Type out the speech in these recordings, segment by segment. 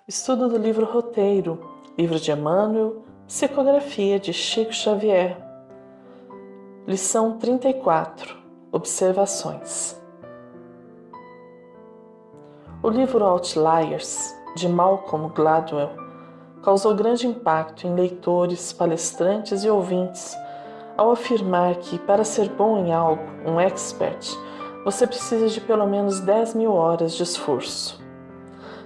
Estudo do livro Roteiro, livro de Emmanuel, psicografia de Chico Xavier. Lição 34. Observações. O livro Outliers, de Malcolm Gladwell, causou grande impacto em leitores, palestrantes e ouvintes ao afirmar que, para ser bom em algo, um expert, você precisa de pelo menos 10.000 horas de esforço.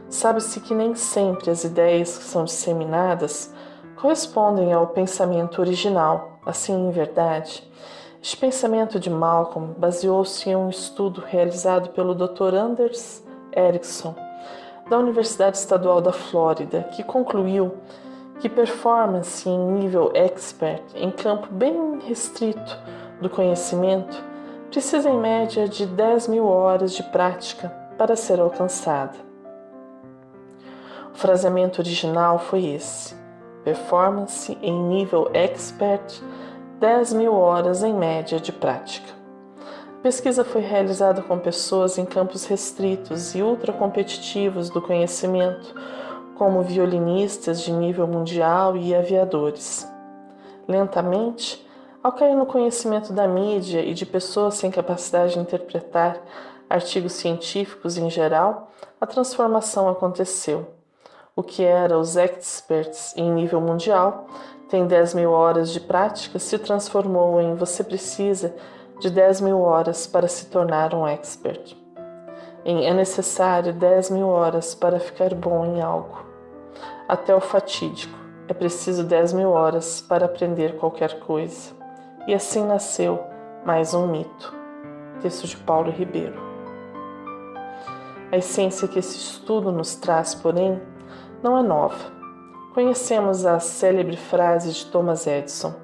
Sabe-se que nem sempre as ideias que são disseminadas correspondem ao pensamento original. Assim, em verdade, este pensamento de Malcolm baseou-se em um estudo realizado pelo Dr. Anders Ericsson, da Universidade Estadual da Flórida, que concluiu que performance em nível expert, em campo bem restrito do conhecimento, precisa em média de 10.000 horas de prática para ser alcançada. O fraseamento original foi esse: performance em nível expert, 10.000 horas em média de prática. A pesquisa foi realizada com pessoas em campos restritos e ultracompetitivos do conhecimento, como violinistas de nível mundial e aviadores. Lentamente, ao cair no conhecimento da mídia e de pessoas sem capacidade de interpretar artigos científicos em geral, a transformação aconteceu. O que era os experts em nível mundial, tem 10.000 horas de prática, se transformou em você precisa de 10.000 horas para se tornar um expert. É necessário 10.000 horas para ficar bom em algo. Até o fatídico, é preciso 10.000 horas para aprender qualquer coisa. E assim nasceu mais um mito. Texto de Paulo Ribeiro. A essência que esse estudo nos traz, porém, não é nova. Conhecemos a célebre frase de Thomas Edison: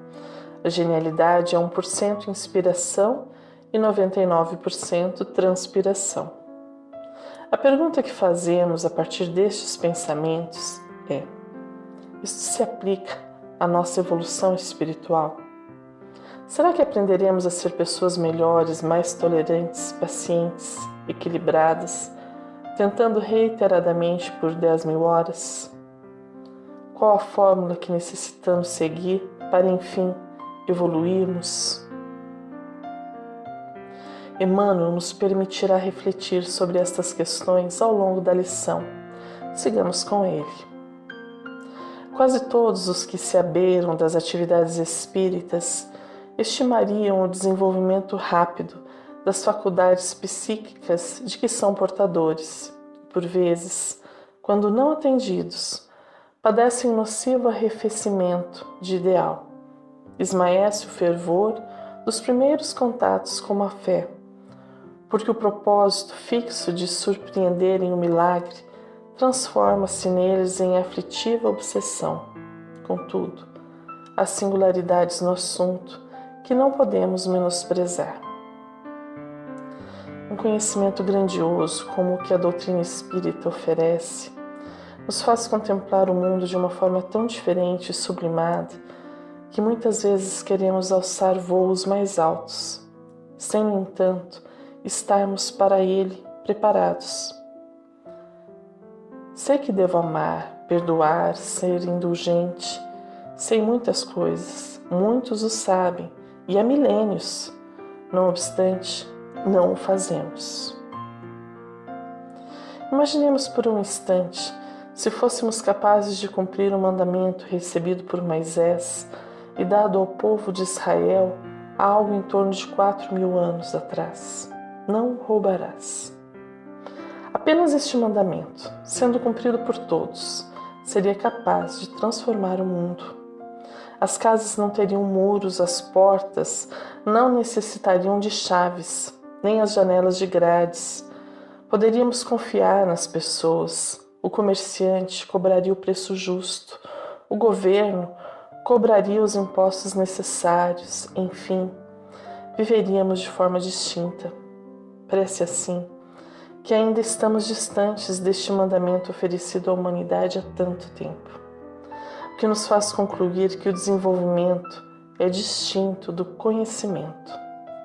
a genialidade é 1% inspiração e 99% transpiração. A pergunta que fazemos a partir destes pensamentos é: isto se aplica à nossa evolução espiritual? Será que aprenderemos a ser pessoas melhores, mais tolerantes, pacientes, equilibradas, tentando reiteradamente por 10.000 horas? Qual a fórmula que necessitamos seguir para, enfim, evoluirmos? Emmanuel nos permitirá refletir sobre estas questões ao longo da lição. Sigamos com ele. Quase todos os que se abeiram das atividades espíritas estimariam o desenvolvimento rápido das faculdades psíquicas de que são portadores. Por vezes, quando não atendidos, padecem nocivo arrefecimento de ideal. Esmaece o fervor dos primeiros contatos com a fé, porque o propósito fixo de surpreenderem o milagre transforma-se neles em aflitiva obsessão. Contudo, há singularidades no assunto que não podemos menosprezar. Um conhecimento grandioso como o que a doutrina espírita oferece nos faz contemplar o mundo de uma forma tão diferente e sublimada que muitas vezes queremos alçar voos mais altos, sem, no entanto, estarmos para ele preparados. Sei que devo amar, perdoar, ser indulgente. Sei muitas coisas, muitos o sabem, e há milênios. Não obstante, não o fazemos. Imaginemos por um instante se fôssemos capazes de cumprir o mandamento recebido por Moisés e dado ao povo de Israel há algo em torno de 4.000 anos atrás. Não roubarás. Apenas este mandamento, sendo cumprido por todos, seria capaz de transformar o mundo. As casas não teriam muros, as portas não necessitariam de chaves, nem as janelas de grades. Poderíamos confiar nas pessoas. O comerciante cobraria o preço justo. O governo cobraria os impostos necessários. Enfim, viveríamos de forma distinta. Parece assim que ainda estamos distantes deste mandamento oferecido à humanidade há tanto tempo, o que nos faz concluir que o desenvolvimento é distinto do conhecimento.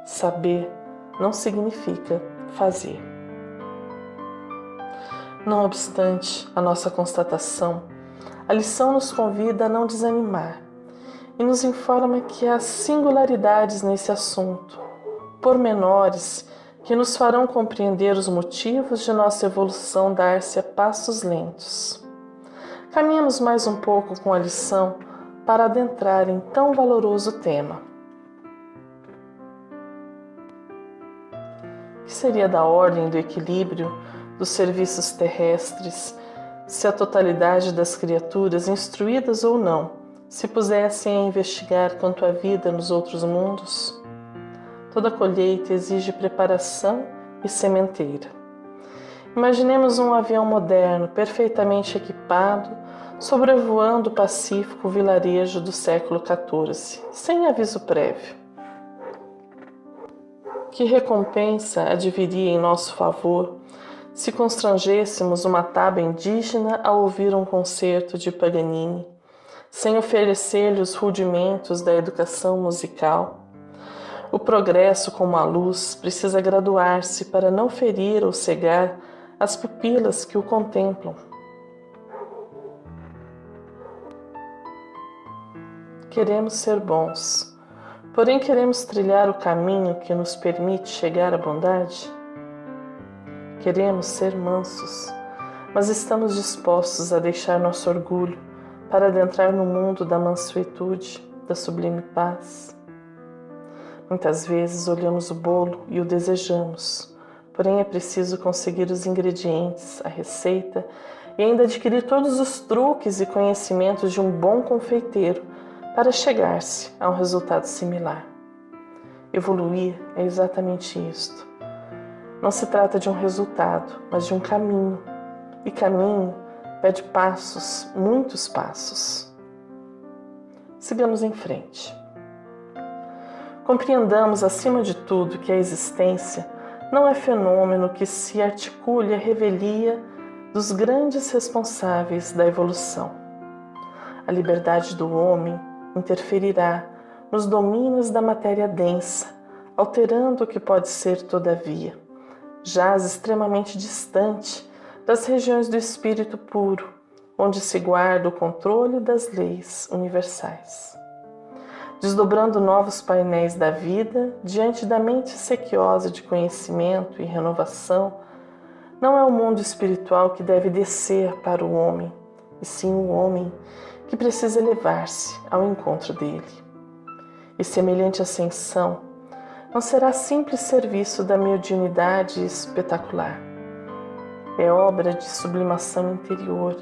Saber não significa fazer. Não obstante a nossa constatação, a lição nos convida a não desanimar e nos informa que há singularidades nesse assunto, pormenores que nos farão compreender os motivos de nossa evolução dar-se a passos lentos. Caminhamos mais um pouco com a lição para adentrar em tão valoroso tema. Que seria da ordem do equilíbrio dos serviços terrestres se a totalidade das criaturas, instruídas ou não, se pusessem a investigar quanto à vida nos outros mundos? Toda colheita exige preparação e sementeira. Imaginemos um avião moderno, perfeitamente equipado, sobrevoando o pacífico vilarejo do século XIV, sem aviso prévio. Que recompensa adviria em nosso favor se constrangêssemos uma tábua indígena a ouvir um concerto de Paganini, sem oferecer-lhe os rudimentos da educação musical? O progresso, como a luz, precisa graduar-se para não ferir ou cegar as pupilas que o contemplam. Queremos ser bons, porém queremos trilhar o caminho que nos permite chegar à bondade? Queremos ser mansos, mas estamos dispostos a deixar nosso orgulho para adentrar no mundo da mansuetude, da sublime paz? Muitas vezes olhamos o bolo e o desejamos, porém é preciso conseguir os ingredientes, a receita e ainda adquirir todos os truques e conhecimentos de um bom confeiteiro para chegar-se a um resultado similar. Evoluir é exatamente isto. Não se trata de um resultado, mas de um caminho. E caminho pede passos, muitos passos. Sigamos em frente. Compreendamos, acima de tudo, que a existência não é fenômeno que se articule à revelia dos grandes responsáveis da evolução. A liberdade do homem interferirá nos domínios da matéria densa, alterando o que pode ser, todavia, jaz extremamente distante das regiões do espírito puro, onde se guarda o controle das leis universais. Desdobrando novos painéis da vida diante da mente sequiosa de conhecimento e renovação, não é o mundo espiritual que deve descer para o homem, e sim o homem que precisa elevar-se ao encontro dele. E semelhante ascensão não será simples serviço da mediunidade espetacular. É obra de sublimação interior,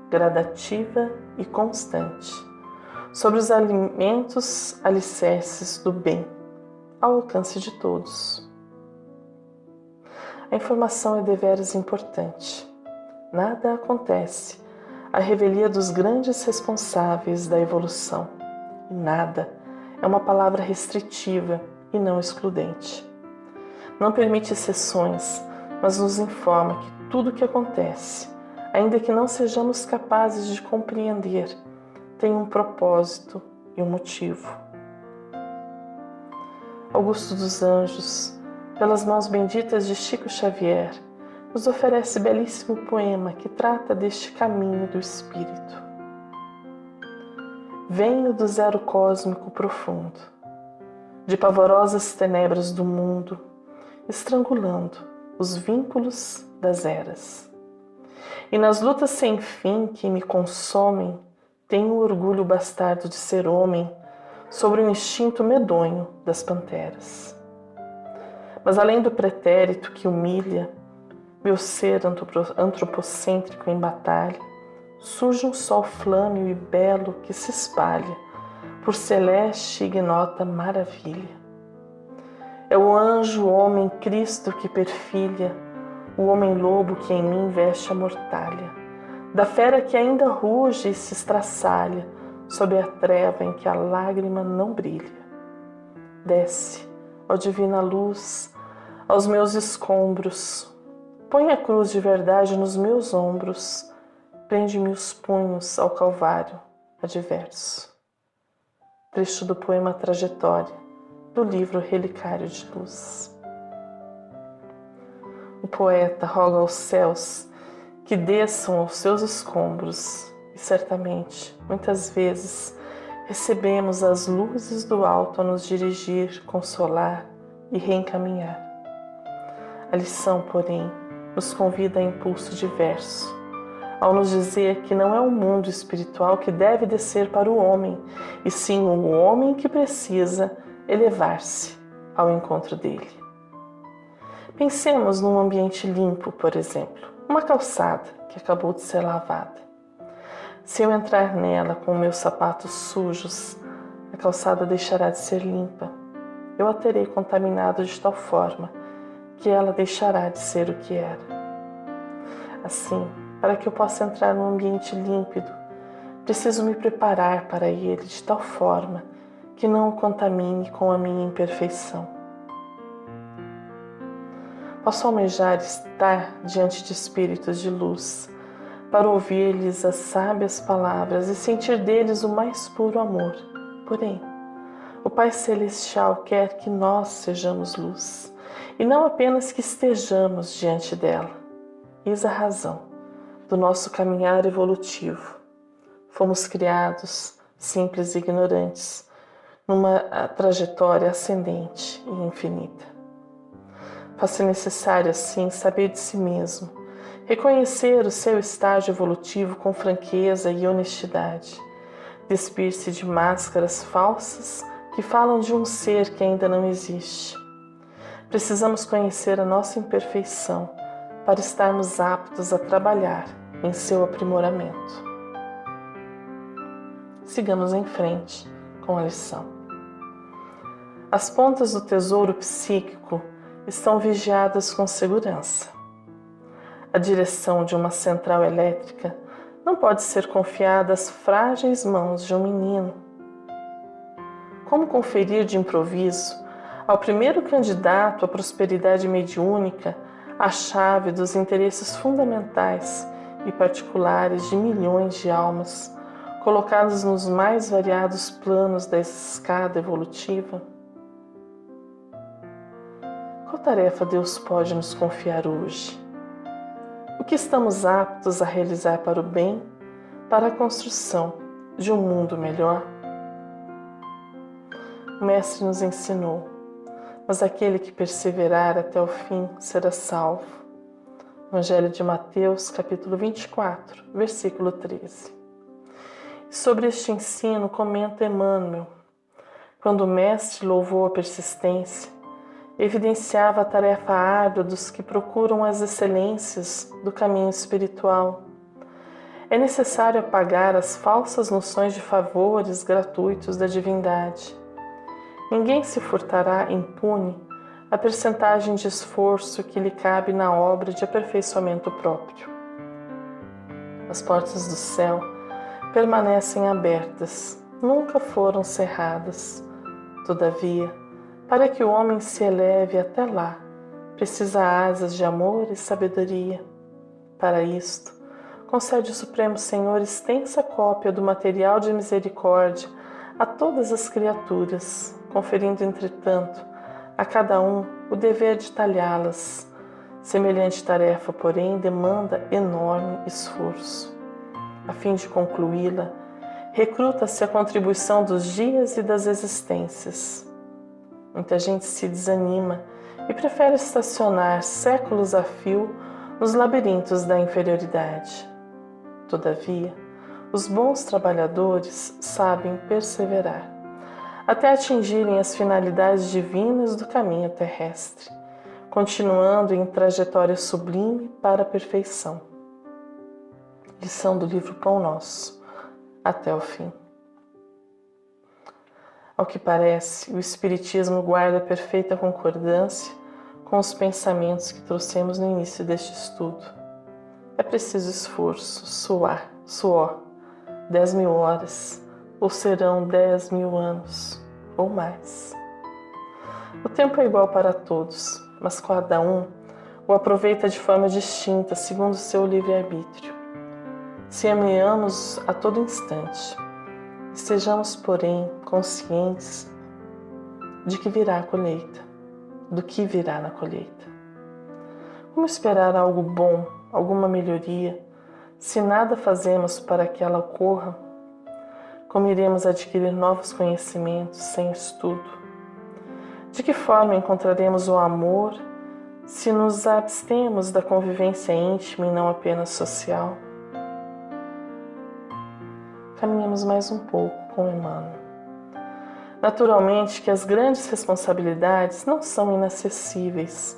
gradativa e constante, sobre os alicerces do bem, ao alcance de todos. A informação é deveras importante. Nada acontece à revelia dos grandes responsáveis da evolução. E nada é uma palavra restritiva e não excludente. Não permite exceções, mas nos informa que tudo o que acontece, ainda que não sejamos capazes de compreender, tem um propósito e um motivo. Augusto dos Anjos, pelas mãos benditas de Chico Xavier, nos oferece belíssimo poema que trata deste caminho do espírito. Venho do zero cósmico profundo, de pavorosas tenebras do mundo, estrangulando os vínculos das eras. E nas lutas sem fim que me consomem, tenho o orgulho bastardo de ser homem sobre o instinto medonho das panteras. Mas além do pretérito que humilha meu ser antropocêntrico em batalha, surge um sol flâmeo e belo que se espalha por celeste e ignota maravilha. É o anjo homem Cristo que perfilha, o homem-lobo que em mim veste a mortalha, da fera que ainda ruge e se estraçalha sob a treva em que a lágrima não brilha. Desce, ó divina luz, aos meus escombros, põe a cruz de verdade nos meus ombros, prende-me os punhos ao calvário adverso. Trecho do poema Trajetória, do livro Relicário de Luz. O poeta roga aos céus que desçam aos seus escombros e certamente, muitas vezes, recebemos as luzes do alto a nos dirigir, consolar e reencaminhar. A lição, porém, nos convida a impulso diverso, ao nos dizer que não é o mundo espiritual que deve descer para o homem, e sim o homem que precisa elevar-se ao encontro dele. Pensemos num ambiente limpo, por exemplo, uma calçada que acabou de ser lavada. Se eu entrar nela com meus sapatos sujos, a calçada deixará de ser limpa. Eu a terei contaminado de tal forma que ela deixará de ser o que era. Assim, para que eu possa entrar num ambiente límpido, preciso me preparar para ele de tal forma que não o contamine com a minha imperfeição. Posso almejar estar diante de espíritos de luz, para ouvir-lhes as sábias palavras e sentir deles o mais puro amor. Porém, o Pai Celestial quer que nós sejamos luz, e não apenas que estejamos diante dela. Eis a razão do nosso caminhar evolutivo. Fomos criados simples e ignorantes, numa trajetória ascendente e infinita. Faz-se necessário, assim, saber de si mesmo, reconhecer o seu estágio evolutivo com franqueza e honestidade, despir-se de máscaras falsas que falam de um ser que ainda não existe. Precisamos conhecer a nossa imperfeição para estarmos aptos a trabalhar em seu aprimoramento. Sigamos em frente com a lição. As pontas do tesouro psíquico estão vigiadas com segurança. A direção de uma central elétrica não pode ser confiada às frágeis mãos de um menino. Como conferir de improviso ao primeiro candidato à prosperidade mediúnica a chave dos interesses fundamentais e particulares de milhões de almas colocadas nos mais variados planos da escada evolutiva? Qual tarefa Deus pode nos confiar hoje? O que estamos aptos a realizar para o bem, para a construção de um mundo melhor? O Mestre nos ensinou, mas aquele que perseverar até o fim será salvo. Evangelho de Mateus, capítulo 24, versículo 13. E sobre este ensino comenta Emmanuel, quando o Mestre louvou a persistência, evidenciava a tarefa árdua dos que procuram as excelências do caminho espiritual. É necessário apagar as falsas noções de favores gratuitos da divindade. Ninguém se furtará impune a percentagem de esforço que lhe cabe na obra de aperfeiçoamento próprio. As portas do céu permanecem abertas, nunca foram cerradas. Todavia, para que o homem se eleve até lá, precisa asas de amor e sabedoria. Para isto, concede o Supremo Senhor extensa cópia do material de misericórdia a todas as criaturas, conferindo, entretanto, a cada um o dever de talhá-las. Semelhante tarefa, porém, demanda enorme esforço. A fim de concluí-la, recruta-se a contribuição dos dias e das existências. Muita gente se desanima e prefere estacionar séculos a fio nos labirintos da inferioridade. Todavia, os bons trabalhadores sabem perseverar, até atingirem as finalidades divinas do caminho terrestre, continuando em trajetória sublime para a perfeição. Lição do livro Pão Nosso, até o fim. Ao que parece, o Espiritismo guarda perfeita concordância com os pensamentos que trouxemos no início deste estudo. É preciso esforço, suor, 10.000 horas, ou serão 10.000 anos, ou mais. O tempo é igual para todos, mas cada um o aproveita de forma distinta, segundo o seu livre-arbítrio. Se ameamos a todo instante, estejamos, porém, conscientes de que virá a colheita, do que virá na colheita. Como esperar algo bom alguma melhoria, se nada fazemos para que ela ocorra? Como iremos adquirir novos conhecimentos sem estudo? De que forma encontraremos o amor se nos abstemos da convivência íntima e não apenas social? Caminhemos mais um pouco com Emmanuel. Naturalmente que as grandes responsabilidades não são inacessíveis,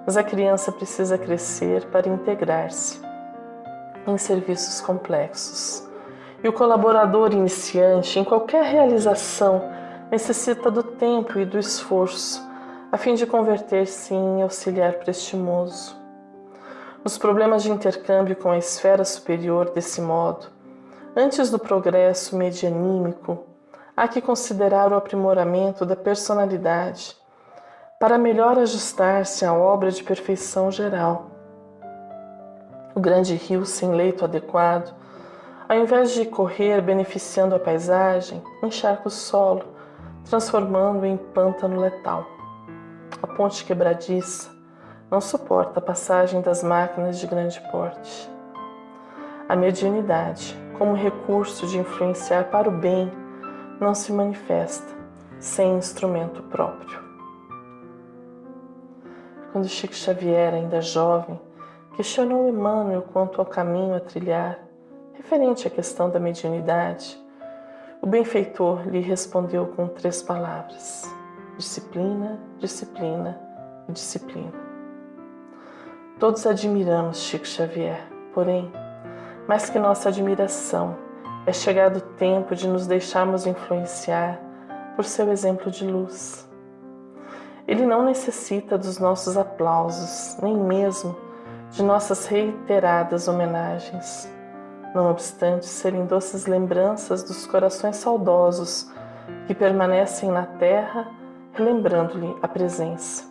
mas a criança precisa crescer para integrar-se em serviços complexos. E o colaborador iniciante em qualquer realização necessita do tempo e do esforço a fim de converter-se em auxiliar prestimoso. Nos problemas de intercâmbio com a esfera superior desse modo, antes do progresso medianímico, há que considerar o aprimoramento da personalidade para melhor ajustar-se à obra de perfeição geral. O grande rio sem leito adequado, ao invés de correr beneficiando a paisagem, encharca o solo, transformando-o em pântano letal. A ponte quebradiça não suporta a passagem das máquinas de grande porte. A mediunidade, como recurso de influenciar para o bem, não se manifesta sem instrumento próprio. Quando Chico Xavier, ainda jovem, questionou Emmanuel quanto ao caminho a trilhar, referente à questão da mediunidade, o benfeitor lhe respondeu com 3 palavras: disciplina, disciplina e disciplina. Todos admiramos Chico Xavier, porém, mais que nossa admiração, é chegado o tempo de nos deixarmos influenciar por seu exemplo de luz. Ele não necessita dos nossos aplausos, nem mesmo de nossas reiteradas homenagens, não obstante serem doces lembranças dos corações saudosos que permanecem na terra, relembrando-lhe a presença.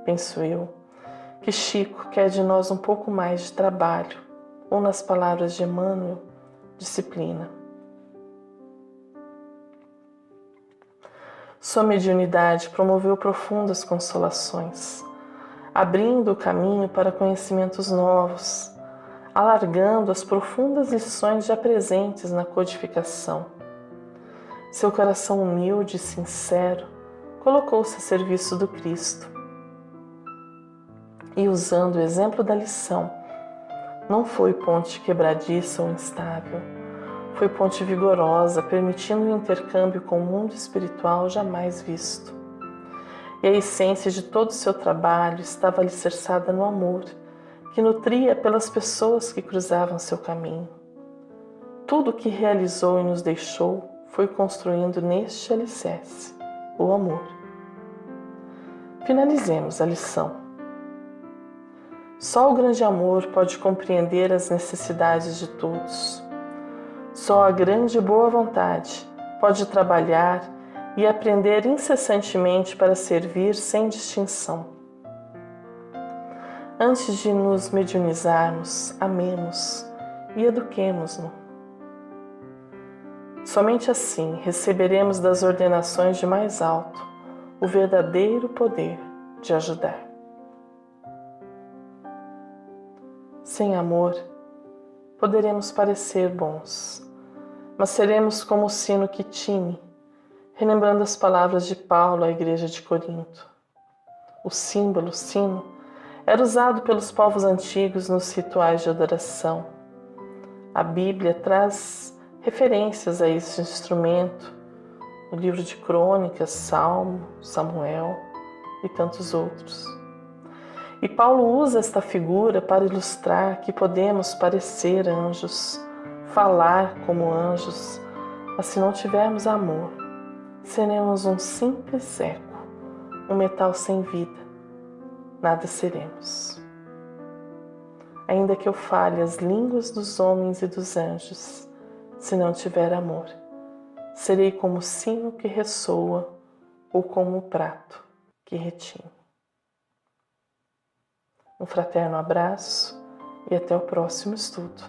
Penso eu que Chico quer de nós um pouco mais de trabalho, ou nas palavras de Emmanuel, disciplina. Sua mediunidade promoveu profundas consolações, abrindo o caminho para conhecimentos novos, alargando as profundas lições já presentes na codificação. Seu coração humilde e sincero colocou-se a serviço do Cristo. E usando o exemplo da lição, não foi ponte quebradiça ou instável, foi ponte vigorosa, permitindo um intercâmbio com o mundo espiritual jamais visto. E a essência de todo o seu trabalho estava alicerçada no amor, que nutria pelas pessoas que cruzavam seu caminho. Tudo o que realizou e nos deixou foi construindo neste alicerce, o amor. Finalizemos a lição. Só o grande amor pode compreender as necessidades de todos. Só a grande boa vontade pode trabalhar e aprender incessantemente para servir sem distinção. Antes de nos mediunizarmos, amemos e eduquemo-nos. Somente assim receberemos das ordenações de mais alto o verdadeiro poder de ajudar. Sem amor, poderemos parecer bons, mas seremos como o sino que tine, relembrando as palavras de Paulo à igreja de Corinto. O símbolo, sino, era usado pelos povos antigos nos rituais de adoração. A Bíblia traz referências a esse instrumento no livro de Crônicas, Salmo, Samuel e tantos outros. E Paulo usa esta figura para ilustrar que podemos parecer anjos, falar como anjos, mas se não tivermos amor, seremos um simples eco, um metal sem vida, nada seremos. Ainda que eu fale as línguas dos homens e dos anjos, se não tiver amor, serei como o sino que ressoa ou como o prato que retine. Um fraterno abraço e até o próximo estudo.